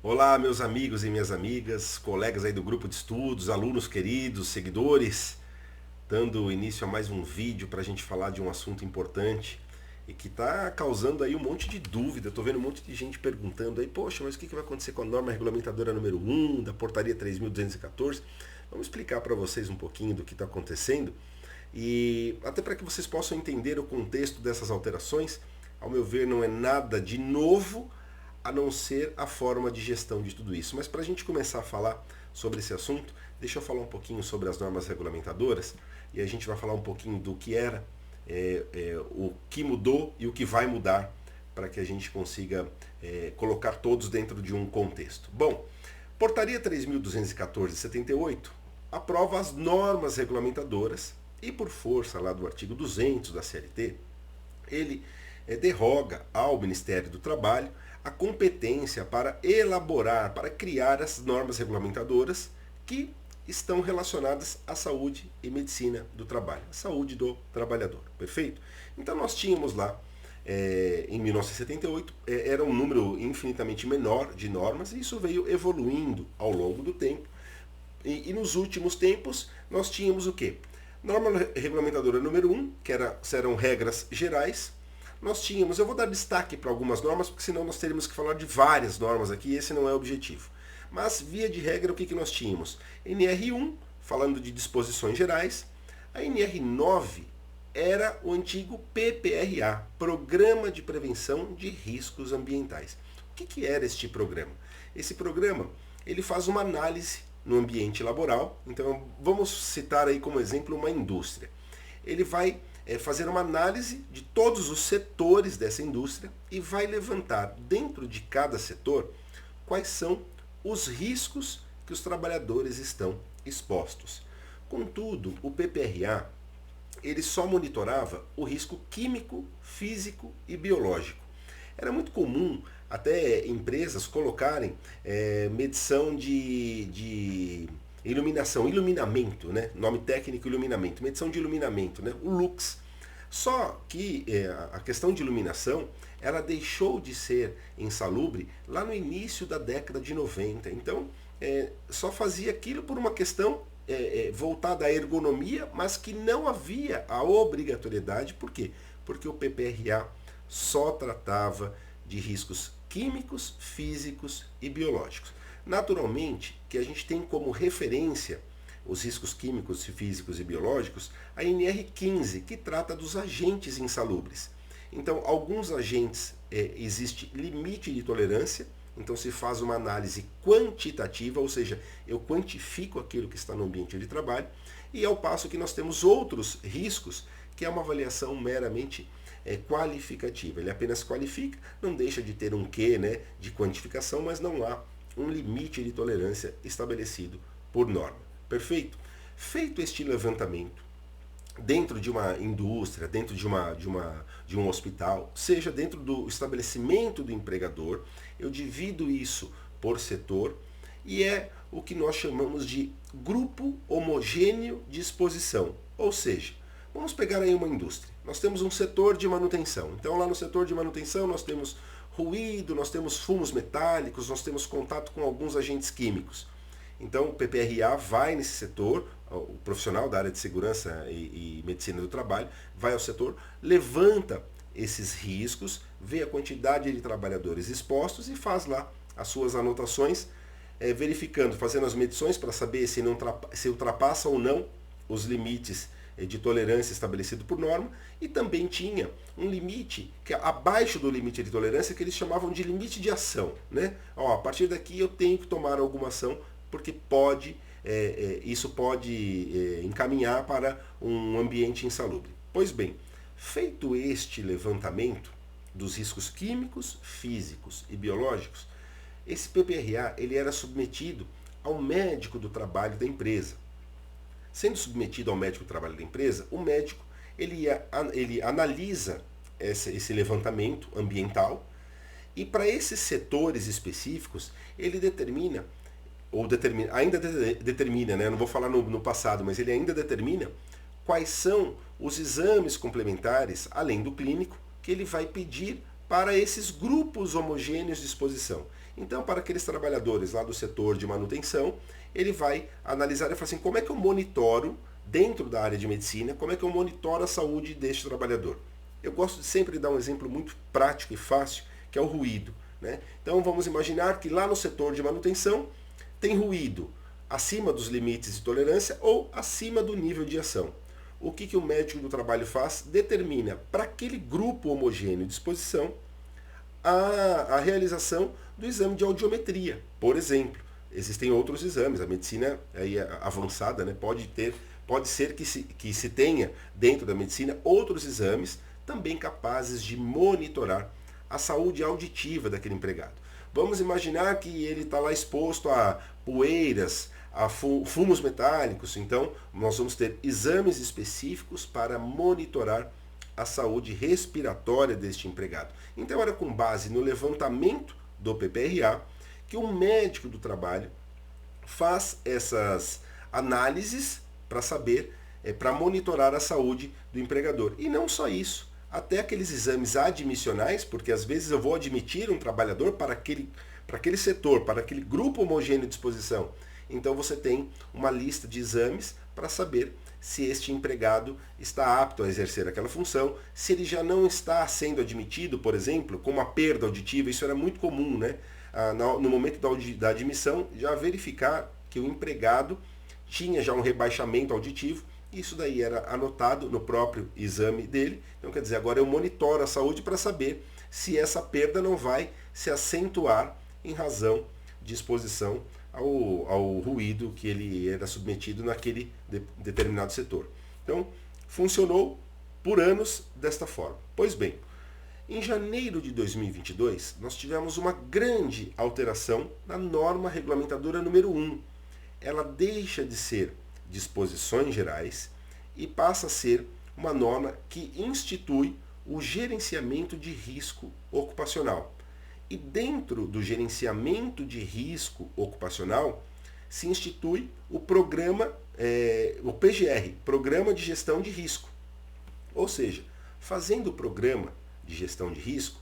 Olá, meus amigos e minhas amigas, colegas aí do grupo de estudos, alunos queridos, seguidores, dando início a mais um vídeo para a gente falar de um assunto importante e que está causando aí um monte de dúvida. Estou vendo um monte de gente perguntando aí, poxa, mas o que vai acontecer com a norma regulamentadora número 1 da portaria 3.214? Vamos explicar para vocês um pouquinho do que está acontecendo e até para que vocês possam entender o contexto dessas alterações. Ao meu ver, não é nada de novo, a não ser a forma de gestão de tudo isso. Mas para a gente começar a falar sobre esse assunto, deixa eu falar um pouquinho sobre as normas regulamentadoras e a gente vai falar um pouquinho do que era, o que mudou e o que vai mudar para que a gente consiga colocar todos dentro de um contexto. Bom, Portaria 3.214 de 78 aprova as normas regulamentadoras e, por força lá do artigo 200 da CLT, ele derroga ao Ministério do Trabalho a competência para elaborar, para criar as normas regulamentadoras que estão relacionadas à saúde e medicina do trabalho, à saúde do trabalhador, perfeito? Então nós tínhamos lá, em 1978, era um número infinitamente menor de normas e isso veio evoluindo ao longo do tempo. E nos últimos tempos nós tínhamos o quê? Norma regulamentadora número 1, que eram regras gerais. Nós tínhamos, eu vou dar destaque para algumas normas, porque senão nós teríamos que falar de várias normas aqui e esse não é o objetivo. Mas, via de regra, o que nós tínhamos? NR1, falando de disposições gerais. A NR9 era o antigo PPRA, Programa de Prevenção de Riscos Ambientais. O que era este programa? Esse programa, ele faz uma análise no ambiente laboral. Então, vamos citar aí como exemplo uma indústria. Ele vai fazer uma análise de todos os setores dessa indústria e vai levantar dentro de cada setor quais são os riscos que os trabalhadores estão expostos. Contudo, o PPRA ele só monitorava o risco químico, físico e biológico. Era muito comum até empresas colocarem medição de iluminamento, né? Nome técnico iluminamento, medição de iluminamento, né? O lux. Só que a questão de iluminação, ela deixou de ser insalubre lá no início da década de 90. Então, só fazia aquilo por uma questão voltada à ergonomia, mas que não havia a obrigatoriedade. Por quê? Porque o PPRA só tratava de riscos químicos, físicos e biológicos. Naturalmente que a gente tem como referência os riscos químicos, físicos e biológicos, a NR15, que trata dos agentes insalubres. Então, alguns agentes existe limite de tolerância, então se faz uma análise quantitativa, ou seja, eu quantifico aquilo que está no ambiente de trabalho, e ao passo que nós temos outros riscos, que é uma avaliação meramente qualificativa. Ele apenas qualifica, não deixa de ter um quê, né, de quantificação, mas não há um limite de tolerância estabelecido por norma. Perfeito? Feito este levantamento, dentro de uma indústria, dentro de um hospital, seja dentro do estabelecimento do empregador, eu divido isso por setor e é o que nós chamamos de grupo homogêneo de exposição. Ou seja, vamos pegar aí uma indústria. Nós temos um setor de manutenção. Então lá no setor de manutenção nós temos ruído, nós temos fumos metálicos, nós temos contato com alguns agentes químicos. Então o PPRA vai nesse setor, o profissional da área de segurança e medicina do trabalho vai ao setor, levanta esses riscos, vê a quantidade de trabalhadores expostos e faz lá as suas anotações, verificando, fazendo as medições para saber se ultrapassa ou não os limites de tolerância estabelecido por norma, e também tinha um limite que é abaixo do limite de tolerância, que eles chamavam de limite de ação, né? A partir daqui eu tenho que tomar alguma ação, porque isso pode encaminhar para um ambiente insalubre. Pois bem, feito este levantamento dos riscos químicos, físicos e biológicos, esse PPRA ele era submetido ao médico do trabalho da empresa. Sendo submetido ao médico do trabalho da empresa, o médico ele analisa esse levantamento ambiental e para esses setores específicos ele determina, ainda determina, né? Não vou falar no passado, mas ele ainda determina quais são os exames complementares, além do clínico, que ele vai pedir para esses grupos homogêneos de exposição. Então, para aqueles trabalhadores lá do setor de manutenção, ele vai analisar e falar assim, como é que eu monitoro, dentro da área de medicina, como é que eu monitoro a saúde deste trabalhador? Eu gosto de sempre dar um exemplo muito prático e fácil, que é o ruído, né? Então, vamos imaginar que lá no setor de manutenção tem ruído acima dos limites de tolerância ou acima do nível de ação. O que o médico do trabalho faz? Determina para aquele grupo homogêneo de exposição a realização do exame de audiometria, por exemplo. Existem outros exames, a medicina aí avançada, né, pode ser que se tenha dentro da medicina outros exames também capazes de monitorar a saúde auditiva daquele empregado. Vamos imaginar que ele está lá exposto a poeiras, a fumos metálicos, então nós vamos ter exames específicos para monitorar a saúde respiratória deste empregado. Então era com base no levantamento do PPRA que o médico do trabalho faz essas análises para saber, para monitorar a saúde do empregador. E não só isso, até aqueles exames admissionais, porque às vezes eu vou admitir um trabalhador para aquele setor, para aquele grupo homogêneo de exposição. Então você tem uma lista de exames para saber se este empregado está apto a exercer aquela função, se ele já não está sendo admitido, por exemplo, com uma perda auditiva, isso era muito comum, né? No momento da admissão, já verificar que o empregado tinha já um rebaixamento auditivo, isso daí era anotado no próprio exame dele. Então, quer dizer, agora eu monitoro a saúde para saber se essa perda não vai se acentuar em razão de exposição ao ruído que ele era submetido naquele determinado setor. Então, funcionou por anos desta forma. Pois bem, em janeiro de 2022, nós tivemos uma grande alteração na norma regulamentadora número 1. Ela deixa de ser disposições gerais e passa a ser uma norma que institui o gerenciamento de risco ocupacional. E dentro do gerenciamento de risco ocupacional se institui o programa, o PGR, Programa de Gestão de Risco. Ou seja, fazendo o programa de gestão de risco,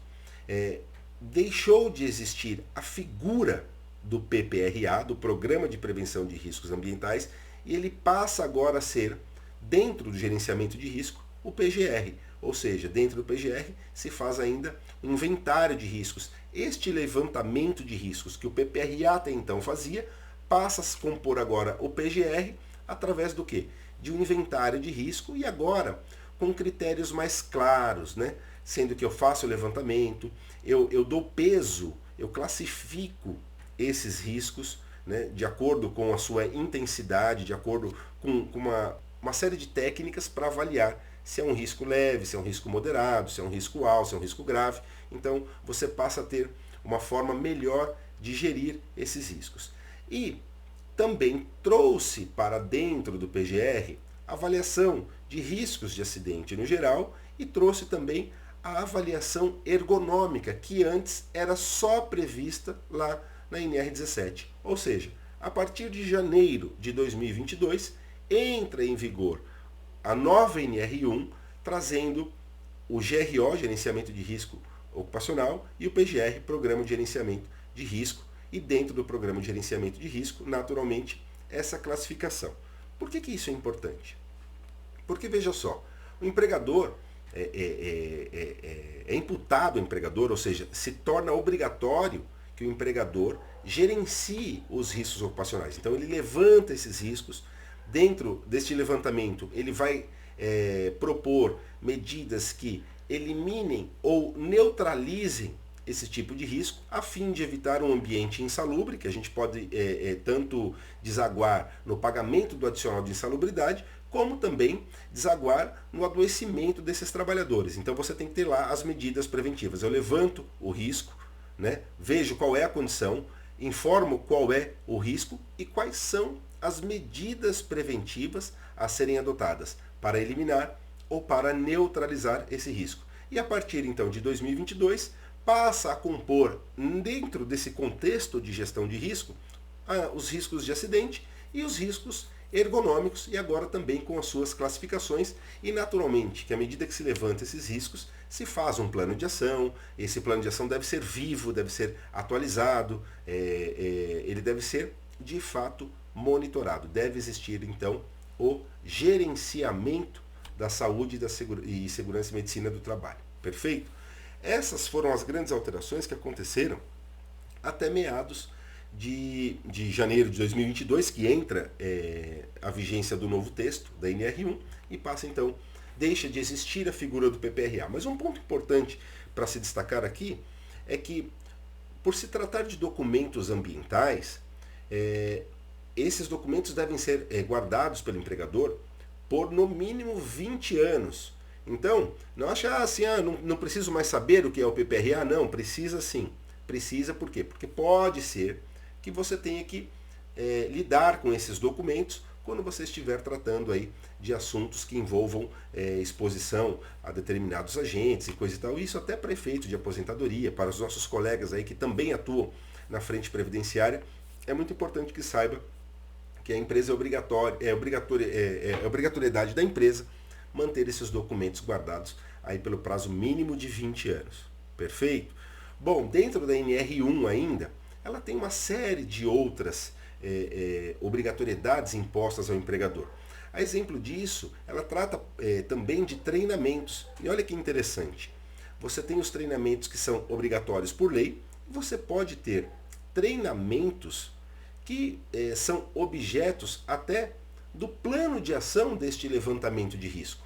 deixou de existir a figura do PPRA, do Programa de Prevenção de Riscos Ambientais, e ele passa agora a ser, dentro do gerenciamento de risco, o PGR. Ou seja, dentro do PGR se faz ainda um inventário de riscos. Este levantamento de riscos que o PPRA até então fazia, passa a compor agora o PGR através do quê? De um inventário de risco e agora com critérios mais claros, né? Sendo que eu faço o levantamento, eu dou peso, eu classifico esses riscos, né, de acordo com a sua intensidade, de acordo com uma série de técnicas para avaliar se é um risco leve, se é um risco moderado, se é um risco alto, se é um risco grave. Então você passa a ter uma forma melhor de gerir esses riscos. E também trouxe para dentro do PGR a avaliação de riscos de acidente no geral e trouxe também a avaliação ergonômica, que antes era só prevista lá na NR17. Ou seja, a partir de janeiro de 2022, entra em vigor a nova NR1, trazendo o GRO, Gerenciamento de Risco Ocupacional, e o PGR, Programa de Gerenciamento de Risco, e dentro do Programa de Gerenciamento de Risco, naturalmente, essa classificação. Por que isso é importante? Porque, veja só, o empregador é imputado ao empregador, ou seja, se torna obrigatório que o empregador gerencie os riscos ocupacionais. Então ele levanta esses riscos, dentro deste levantamento ele vai propor medidas que eliminem ou neutralizem esse tipo de risco, a fim de evitar um ambiente insalubre, que a gente pode tanto desaguar no pagamento do adicional de insalubridade, como também desaguar no adoecimento desses trabalhadores. Então você tem que ter lá as medidas preventivas. Eu levanto o risco, né? Vejo qual é a condição, informo qual é o risco e quais são as medidas preventivas a serem adotadas para eliminar ou para neutralizar esse risco. E a partir então de 2022, passa a compor, dentro desse contexto de gestão de risco, os riscos de acidente e os riscos ergonômicos, e agora também com as suas classificações, e naturalmente que à medida que se levanta esses riscos, se faz um plano de ação. Esse plano de ação deve ser vivo, deve ser atualizado, ele deve ser de fato monitorado. Deve existir então o gerenciamento da saúde e segurança e medicina do trabalho. Perfeito? Essas foram as grandes alterações que aconteceram até meados de janeiro de 2022, que entra a vigência do novo texto da NR1 e passa então, deixa de existir a figura do PPRA. Mas um ponto importante para se destacar aqui é que, por se tratar de documentos ambientais, esses documentos devem ser guardados pelo empregador por no mínimo 20 anos. Então, não acha assim, não preciso mais saber o que é o PPRA. Não, precisa sim. Precisa por quê? Porque pode ser que você tenha que lidar com esses documentos quando você estiver tratando aí de assuntos que envolvam exposição a determinados agentes e coisa e tal. Isso até para efeito de aposentadoria, para os nossos colegas aí que também atuam na frente previdenciária, é muito importante que saiba que a empresa é obrigatoriedade da empresa manter esses documentos guardados aí pelo prazo mínimo de 20 anos. Perfeito? Bom, dentro da NR1 ainda, ela tem uma série de outras obrigatoriedades impostas ao empregador. A exemplo disso, ela trata também de treinamentos. E olha que interessante. Você tem os treinamentos que são obrigatórios por lei, e você pode ter treinamentos que são objetos até do plano de ação deste levantamento de risco.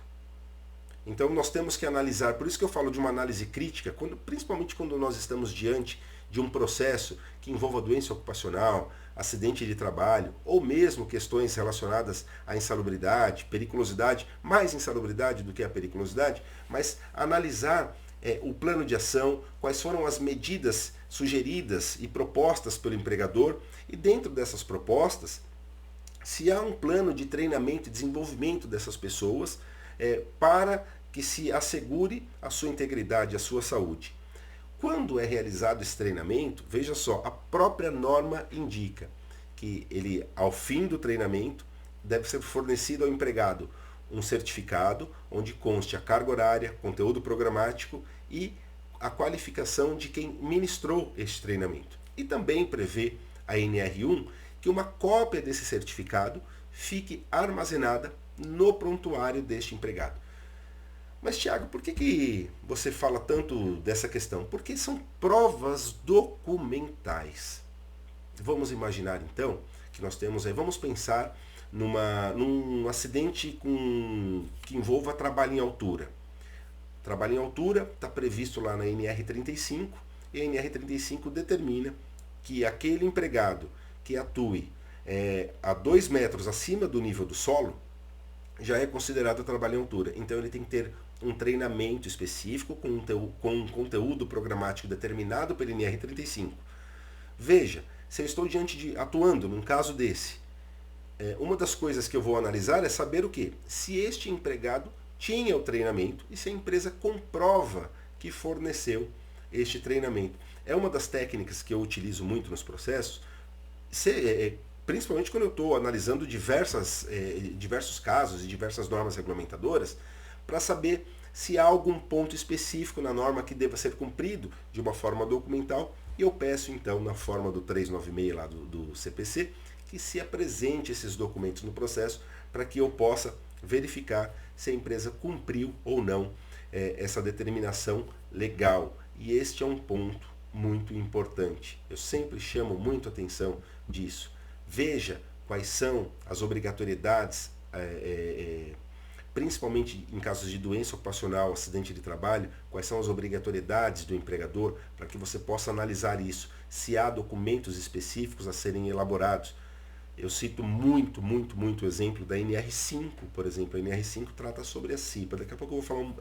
Então nós temos que analisar, por isso que eu falo de uma análise crítica, principalmente quando nós estamos diante de um processo que envolva doença ocupacional, acidente de trabalho, ou mesmo questões relacionadas à insalubridade, periculosidade, mais insalubridade do que a periculosidade, mas analisar o plano de ação, quais foram as medidas sugeridas e propostas pelo empregador, e dentro dessas propostas, se há um plano de treinamento e desenvolvimento dessas pessoas para que se assegure a sua integridade, a sua saúde. Quando é realizado esse treinamento, veja só, a própria norma indica que ele, ao fim do treinamento, deve ser fornecido ao empregado um certificado onde conste a carga horária, conteúdo programático e a qualificação de quem ministrou este treinamento. E também prevê a NR1 que uma cópia desse certificado fique armazenada no prontuário deste empregado. Mas, Tiago, por que você fala tanto dessa questão? Porque são provas documentais. Vamos imaginar, então, que nós temos aí, vamos pensar num acidente que envolva trabalho em altura. Trabalho em altura está previsto lá na NR35, e a NR35 determina que aquele empregado que atue a 2 metros acima do nível do solo já é considerado trabalho em altura. Então ele tem que ter um treinamento específico com um conteúdo programático determinado pelo NR35. Veja, se eu estou atuando num caso desse, uma das coisas que eu vou analisar é saber o quê? Se este empregado tinha o treinamento e se a empresa comprova que forneceu este treinamento. É uma das técnicas que eu utilizo muito nos processos, principalmente quando eu estou analisando diversos casos e diversas normas regulamentadoras, para saber se há algum ponto específico na norma que deva ser cumprido de uma forma documental, e eu peço então, na forma do 396 lá do CPC, que se apresente esses documentos no processo para que eu possa verificar se a empresa cumpriu ou não essa determinação legal. E este é um ponto muito importante. Eu sempre chamo muito atenção disso. Veja quais são as obrigatoriedades, principalmente em casos de doença ocupacional, acidente de trabalho, quais são as obrigatoriedades do empregador, para que você possa analisar isso, se há documentos específicos a serem elaborados. Eu cito muito exemplo da NR5, por exemplo. A NR5 trata sobre a CIPA, daqui a pouco eu vou falar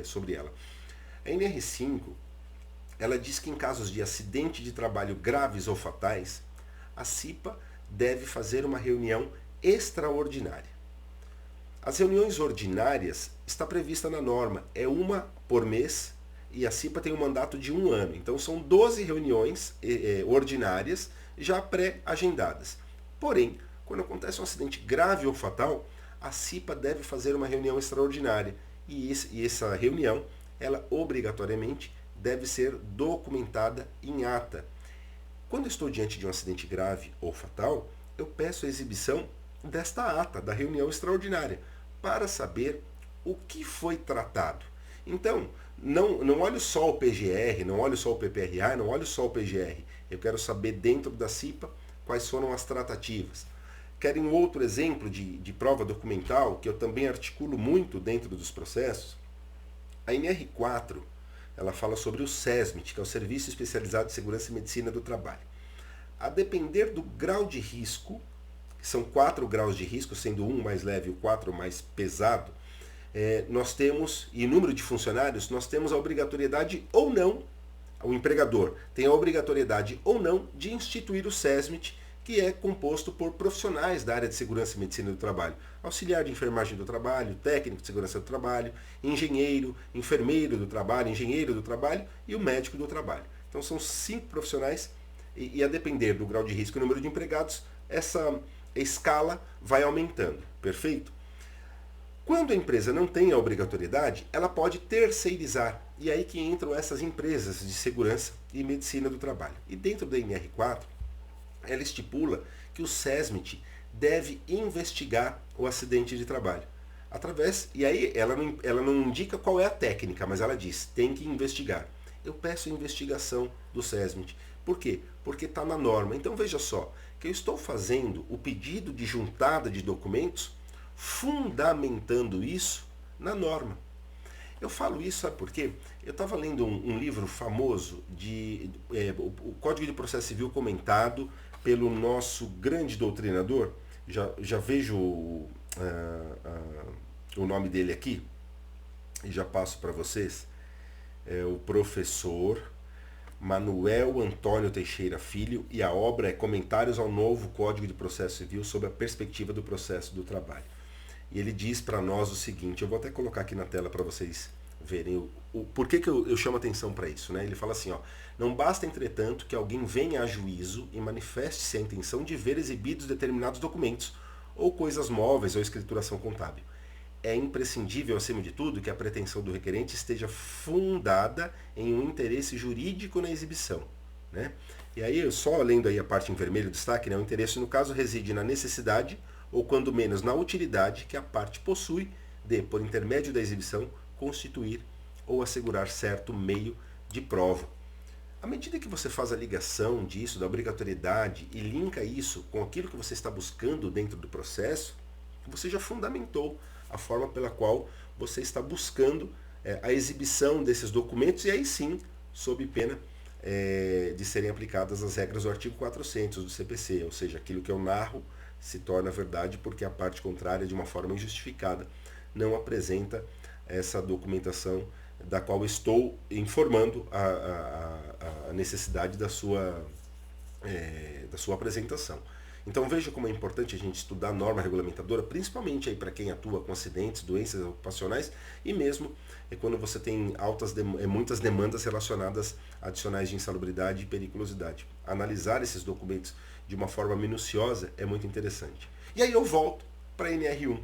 sobre ela. A NR5, ela diz que em casos de acidente de trabalho graves ou fatais, a CIPA deve fazer uma reunião extraordinária. As reuniões ordinárias está prevista na norma, é uma por mês, e a CIPA tem um mandato de 1 ano. Então são 12 reuniões ordinárias já pré-agendadas. Porém, quando acontece um acidente grave ou fatal, a CIPA deve fazer uma reunião extraordinária e essa reunião, ela obrigatoriamente deve ser documentada em ata. Quando eu estou diante de um acidente grave ou fatal, eu peço a exibição desta ata da reunião extraordinária para saber o que foi tratado. Então, não olho só o PGR, não olho só o PPRA, não olho só o PGR. Eu quero saber dentro da CIPA quais foram as tratativas. Querem outro exemplo de prova documental que eu também articulo muito dentro dos processos? A NR4, ela fala sobre o SESMIT, que é o Serviço Especializado de Segurança e Medicina do Trabalho. A depender do grau de risco, que são 4 graus de risco, sendo um mais leve e o 4 mais pesado, nós temos, e número de funcionários, nós temos a obrigatoriedade ou não, o empregador tem a obrigatoriedade ou não de instituir o SESMIT, que é composto por profissionais da área de segurança e medicina do trabalho, auxiliar de enfermagem do trabalho, técnico de segurança do trabalho, engenheiro, enfermeiro do trabalho, engenheiro do trabalho e o médico do trabalho. Então são 5 profissionais e a depender do grau de risco e número de empregados, essa escala vai aumentando, perfeito? Quando a empresa não tem a obrigatoriedade, ela pode terceirizar. E aí que entram essas empresas de segurança e medicina do trabalho. E dentro da NR4, ela estipula que o SESMIT deve investigar o acidente de trabalho. E aí ela não indica qual é a técnica, mas ela diz, tem que investigar. Eu peço a investigação do SESMIT. Por quê? Porque está na norma. Então veja só, que eu estou fazendo o pedido de juntada de documentos fundamentando isso na norma. Eu falo isso, sabe por quê? Eu estava lendo um livro famoso, o Código de Processo Civil comentado pelo nosso grande doutrinador, já vejo o nome dele aqui, e já passo para vocês, é o professor Manuel Antônio Teixeira Filho, e a obra é Comentários ao Novo Código de Processo Civil sob a perspectiva do processo do trabalho. E ele diz para nós o seguinte, eu vou até colocar aqui na tela para vocês verem por que eu chamo atenção para isso. Né? Ele fala assim, não basta, entretanto, que alguém venha a juízo e manifeste-se a intenção de ver exibidos determinados documentos, ou coisas móveis ou escrituração contábil. É imprescindível, acima de tudo, que a pretensão do requerente esteja fundada em um interesse jurídico na exibição. Né? E aí, só lendo aí a parte em vermelho do destaque, né, o interesse no caso reside na necessidade ou quando menos na utilidade que a parte possui de, por intermédio da exibição, constituir ou assegurar certo meio de prova. À medida que você faz a ligação disso, da obrigatoriedade, e linka isso com aquilo que você está buscando dentro do processo, você já fundamentou a forma pela qual você está buscando a exibição desses documentos, e aí sim, sob pena de serem aplicadas as regras do artigo 400 do CPC, ou seja, aquilo que eu narro se torna verdade porque a parte contrária, de uma forma injustificada, não apresenta essa documentação da qual estou informando a necessidade da sua apresentação. Então veja como é importante a gente estudar a norma regulamentadora, principalmente aí para quem atua com acidentes, doenças ocupacionais e mesmo quando você tem muitas demandas relacionadas a adicionais de insalubridade e periculosidade. Analisar esses documentos de uma forma minuciosa é muito interessante. E aí eu volto para a NR1.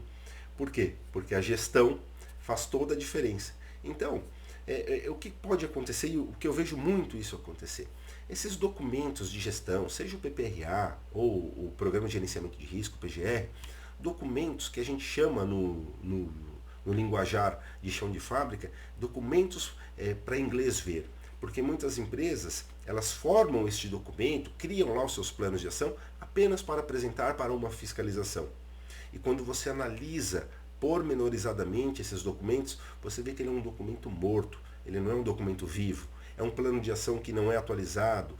Por quê? Porque a gestão faz toda a diferença. Então, o que pode acontecer, e o que eu vejo muito isso acontecer, esses documentos de gestão, seja o PPRA ou o Programa de Gerenciamento de Risco, PGR, documentos que a gente chama no linguajar de chão de fábrica, documentos para inglês ver. Porque muitas empresas, elas formam este documento, criam lá os seus planos de ação, apenas para apresentar para uma fiscalização. E quando você analisa pormenorizadamente esses documentos, você vê que ele é um documento morto, ele não é um documento vivo, é um plano de ação que não é atualizado,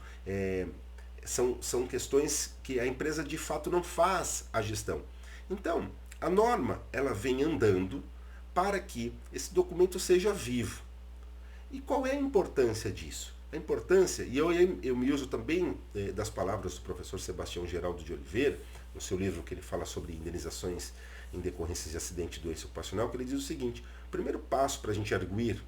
são questões que a empresa de fato não faz a gestão. Então, a norma ela vem andando para que esse documento seja vivo. E qual é a importância disso? A importância, e eu me uso também das palavras do professor Sebastião Geraldo de Oliveira, no seu livro que ele fala sobre indenizações em decorrências de acidente e doença ocupacional, que ele diz o seguinte: o primeiro passo para a gente arguir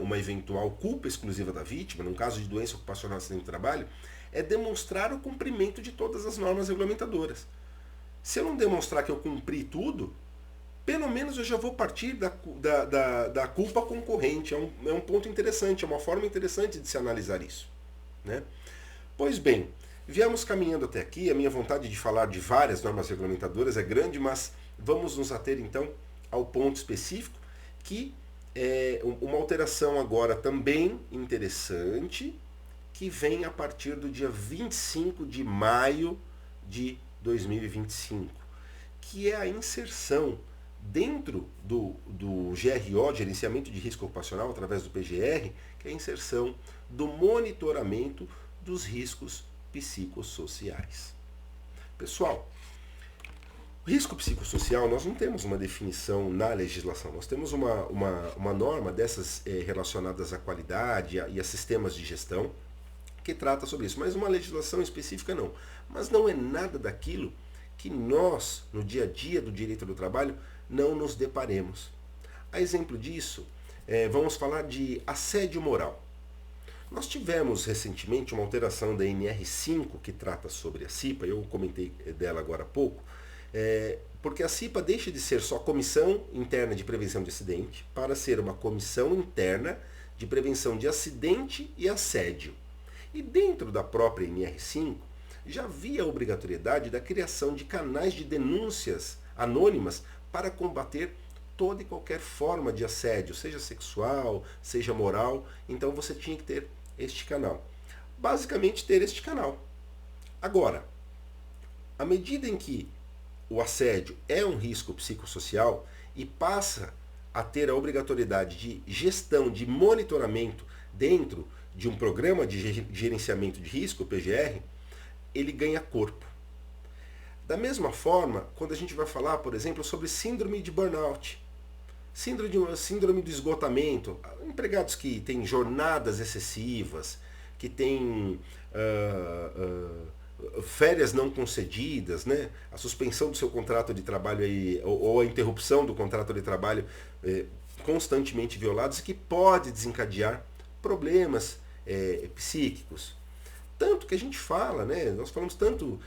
uma eventual culpa exclusiva da vítima, num caso de doença ocupacional e acidente de trabalho, é demonstrar o cumprimento de todas as normas regulamentadoras. Se eu não demonstrar que eu cumpri tudo, pelo menos eu já vou partir da culpa concorrente. É um ponto interessante, é uma forma interessante de se analisar isso, né? Pois bem, viemos caminhando até aqui. A minha vontade de falar de várias normas regulamentadoras é grande, mas vamos nos ater então ao ponto específico, que é uma alteração agora também interessante, que vem a partir do dia 25 de maio de 2025, que é a inserção dentro do GRO, Gerenciamento de Risco Ocupacional, através do PGR, que é a inserção do monitoramento dos riscos psicossociais. Pessoal, risco psicossocial, nós não temos uma definição na legislação, nós temos uma norma dessas relacionadas à qualidade e a sistemas de gestão, que trata sobre isso, mas uma legislação específica não. Mas não é nada daquilo que nós, no dia a dia do direito do trabalho, não nos deparemos. A exemplo disso, vamos falar de assédio moral. Nós tivemos recentemente uma alteração da NR5 que trata sobre a CIPA, eu comentei dela agora há pouco, porque a CIPA deixa de ser só Comissão Interna de Prevenção de Acidente para ser uma Comissão Interna de Prevenção de Acidente e Assédio. E dentro da própria NR5 já havia a obrigatoriedade da criação de canais de denúncias anônimas para combater toda e qualquer forma de assédio, seja sexual, seja moral. Então você tinha que ter este canal. Basicamente ter este canal. Agora, à medida em que o assédio é um risco psicossocial e passa a ter a obrigatoriedade de gestão, de monitoramento dentro de um programa de gerenciamento de risco, o PGR, ele ganha corpo. Da mesma forma, quando a gente vai falar, por exemplo, sobre síndrome de burnout, síndrome do esgotamento, empregados que têm jornadas excessivas, que têm férias não concedidas, né? A suspensão do seu contrato de trabalho aí, ou a interrupção do contrato de trabalho constantemente violados, que pode desencadear problemas psíquicos. Tanto que a gente fala, né, nós falamos tanto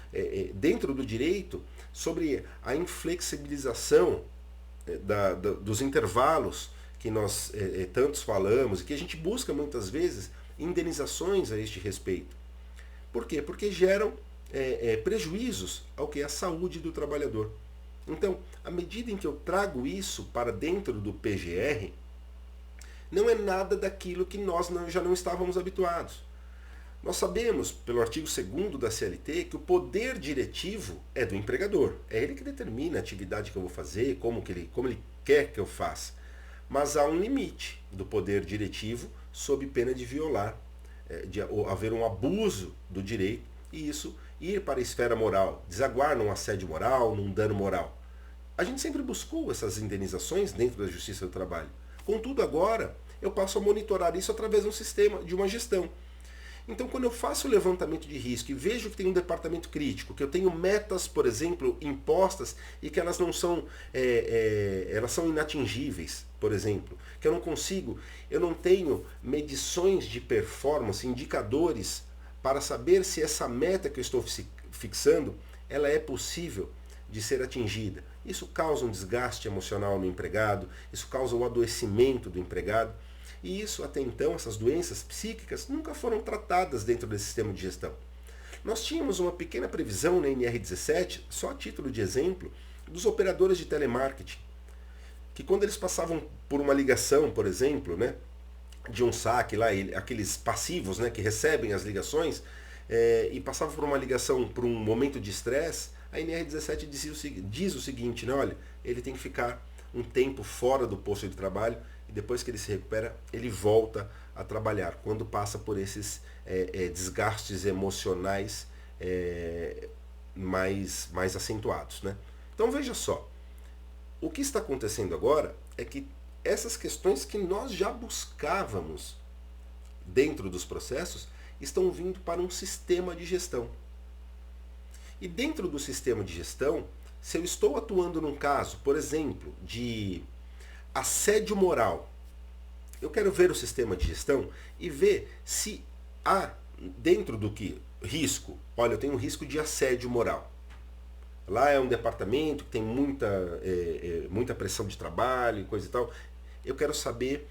dentro do direito sobre a inflexibilização dos intervalos que nós tantos falamos e que a gente busca muitas vezes indenizações a este respeito. Por quê? Porque geram prejuízos ao que é a saúde do trabalhador. Então, à medida em que eu trago isso para dentro do PGR, não é nada daquilo que nós já não estávamos habituados. Nós sabemos, pelo artigo 2º da CLT, que o poder diretivo é do empregador. É ele que determina a atividade que eu vou fazer, como ele quer que eu faça. Mas há um limite do poder diretivo sob pena de violar, de haver um abuso do direito e isso ir para a esfera moral, desaguar num assédio moral, num dano moral. A gente sempre buscou essas indenizações dentro da Justiça do Trabalho. Contudo, agora eu passo a monitorar isso através de um sistema, de uma gestão. Então, quando eu faço o levantamento de risco e vejo que tem um departamento crítico, que eu tenho metas, por exemplo, impostas e que elas não são, elas são inatingíveis, por exemplo, que eu não tenho medições de performance, indicadores para saber se essa meta que eu estou fixando, ela é possível de ser atingida. Isso causa um desgaste emocional no empregado, isso causa o adoecimento do empregado. E isso, até então, essas doenças psíquicas nunca foram tratadas dentro desse sistema de gestão. Nós tínhamos uma pequena previsão na NR17, só a título de exemplo, dos operadores de telemarketing, que quando eles passavam por uma ligação, por exemplo, né, de um saque, lá, aqueles passivos, né, que recebem as ligações, e passavam por uma ligação, por um momento de estresse, a NR17 diz o seguinte, né, olha, ele tem que ficar um tempo fora do posto de trabalho, e depois que ele se recupera, ele volta a trabalhar, quando passa por esses desgastes emocionais mais acentuados, né? Então veja só, o que está acontecendo agora é que essas questões que nós já buscávamos dentro dos processos estão vindo para um sistema de gestão. E dentro do sistema de gestão, se eu estou atuando num caso, por exemplo, de assédio moral, eu quero ver o sistema de gestão e ver se há, dentro do que Risco. Olha, eu tenho um risco de assédio moral. Lá é um departamento que tem muita pressão de trabalho e coisa e tal. Eu quero saber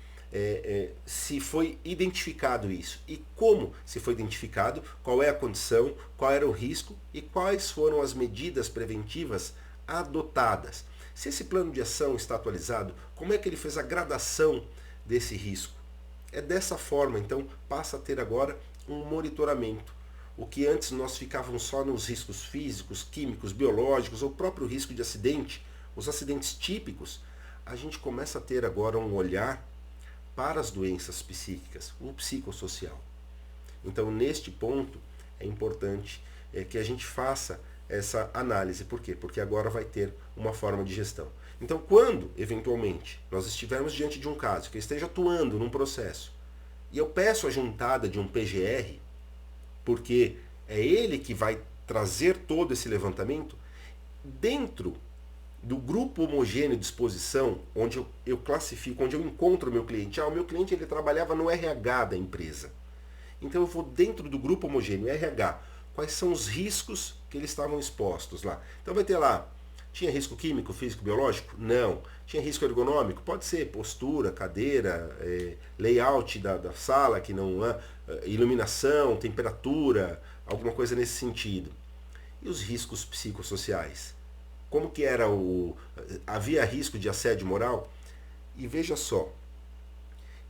se foi identificado isso e como se foi identificado, qual é a condição, qual era o risco e quais foram as medidas preventivas adotadas. Se esse plano de ação está atualizado, como é que ele fez a gradação desse risco? É dessa forma, então, passa a ter agora um monitoramento. O que antes nós ficávamos só nos riscos físicos, químicos, biológicos, ou o próprio risco de acidente, os acidentes típicos, a gente começa a ter agora um olhar para as doenças psíquicas, o psicossocial. Então, neste ponto, é importante que a gente faça essa análise. Por quê? Porque agora vai ter uma forma de gestão. Então, quando, eventualmente, nós estivermos diante de um caso que eu esteja atuando num processo e eu peço a juntada de um PGR, porque é ele que vai trazer todo esse levantamento, dentro do grupo homogêneo de exposição, onde eu classifico, onde eu encontro o meu cliente. O meu cliente ele trabalhava no RH da empresa. Então eu vou dentro do grupo homogêneo, RH, quais são os riscos que eles estavam expostos lá. Então vai ter lá, tinha risco químico, físico, biológico? Não. Tinha risco ergonômico? Pode ser, postura, cadeira, layout da sala, que não iluminação, temperatura, alguma coisa nesse sentido. E os riscos psicossociais? Como que era havia risco de assédio moral? E veja só,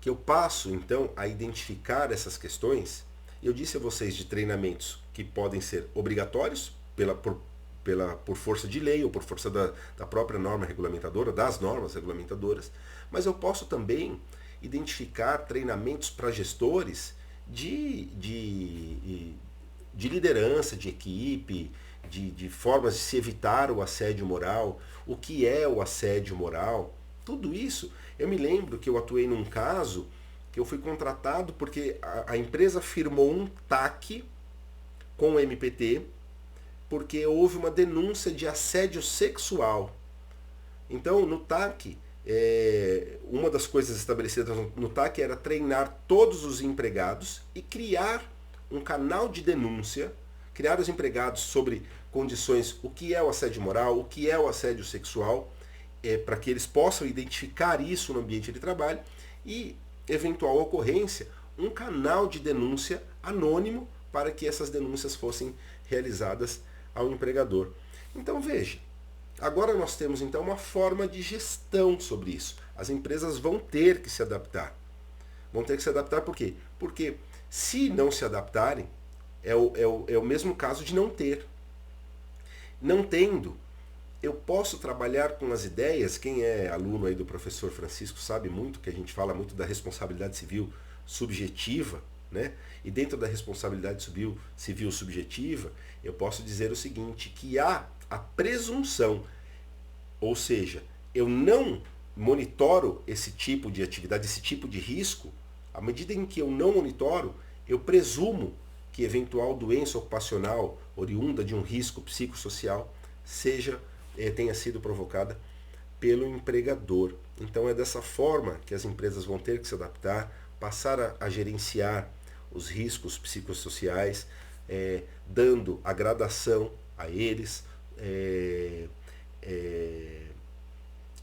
que eu passo então a identificar essas questões. Eu disse a vocês de treinamentos que podem ser obrigatórios por força de lei ou por força da própria norma regulamentadora, das normas regulamentadoras, mas eu posso também identificar treinamentos para gestores de liderança, de equipe, de formas de se evitar o assédio moral, o que é o assédio moral, tudo isso. Eu me lembro que eu atuei num caso que eu fui contratado porque a empresa firmou um TAC com o MPT porque houve uma denúncia de assédio sexual. Então, no TAC, uma das coisas estabelecidas no TAC era treinar todos os empregados e criar um canal de denúncia, criar os empregados sobre condições, o que é o assédio moral, o que é o assédio sexual, para que eles possam identificar isso no ambiente de trabalho e, eventual ocorrência, um canal de denúncia anônimo para que essas denúncias fossem realizadas ao empregador. Então veja, agora nós temos então uma forma de gestão sobre isso. As empresas vão ter que se adaptar. Vão ter que se adaptar por quê? Porque se não se adaptarem, é o mesmo caso de não ter. Não tendo, eu posso trabalhar com as ideias. Quem é aluno aí do professor Francisco sabe muito que a gente fala muito da responsabilidade civil subjetiva, né? E dentro da responsabilidade civil subjetiva, eu posso dizer o seguinte, que há a presunção, ou seja, eu não monitoro esse tipo de atividade, esse tipo de risco. À medida em que eu não monitoro, eu presumo que eventual doença ocupacional oriunda de um risco psicossocial tenha sido provocada pelo empregador. Então é dessa forma que as empresas vão ter que se adaptar, passar a gerenciar os riscos psicossociais, dando a gradação a eles,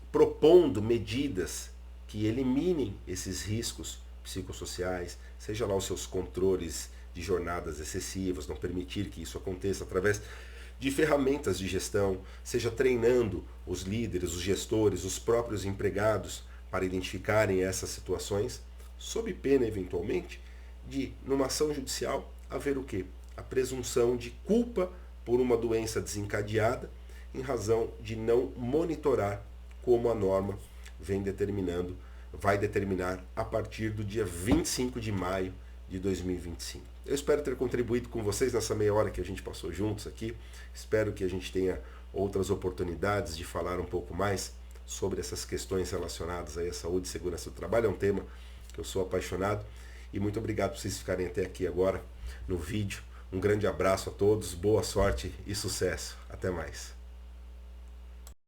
propondo medidas que eliminem esses riscos psicossociais, seja lá os seus controles de jornadas excessivas, não permitir que isso aconteça através de ferramentas de gestão, seja treinando os líderes, os gestores, os próprios empregados para identificarem essas situações, sob pena, eventualmente, de, numa ação judicial, haver o quê? A presunção de culpa por uma doença desencadeada em razão de não monitorar como a norma vai determinar a partir do dia 25 de maio de 2025. Eu espero ter contribuído com vocês nessa meia hora que a gente passou juntos aqui. Espero que a gente tenha outras oportunidades de falar um pouco mais sobre essas questões relacionadas à saúde e segurança do trabalho. É um tema que eu sou apaixonado. E muito obrigado por vocês ficarem até aqui agora no vídeo. Um grande abraço a todos, boa sorte e sucesso. Até mais.